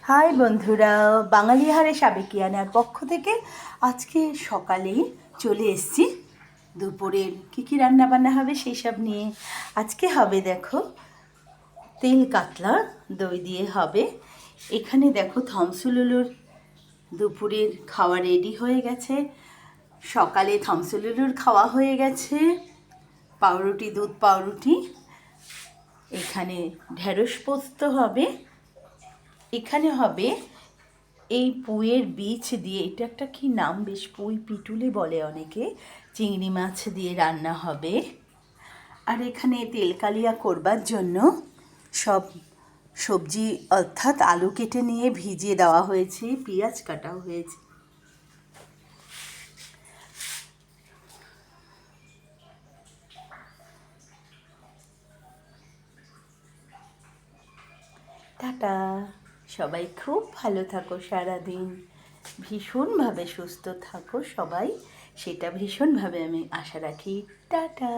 High বন্ধুরা, বাঙালি হারে সাবেকিয়ানার পক্ষ থেকে আজকে সকালেই চলে এসেছি। দুপুরের কী রান্না বান্না হবে সেই সব নিয়ে। আজকে হবে দেখো তেল কাতলা দই দিয়ে হবে। এখানে দেখো থমসুলুলুর দুপুরের খাওয়া রেডি হয়ে গেছে। সকালে থমসুলুলুর খাওয়া হয়ে গেছে, পাউরুটি, দুধ পাউরুটি। এখানে ঢেঁড়স পোস্ত হবে। এখানে হবে এই পুঁইয়ের বীজ দিয়ে, এটা একটা কি নাম, বেশ পুঁই পিটুলি বলে অনেকে, চিংড়ি মাছ দিয়ে রান্না হবে। আর এখানে তেলকালিয়া করবার জন্য সব সবজি অর্থাৎ আলু কেটে নিয়ে ভিজিয়ে দেওয়া হয়েছে, পেঁয়াজ কাটা হয়েছে। টাটা, সবাই খুব ভালো থাকো, সারাদিন ভীষণভাবে সুস্থ থাকো সবাই, সেটা ভীষণভাবে আমি আশা রাখি। টাটা।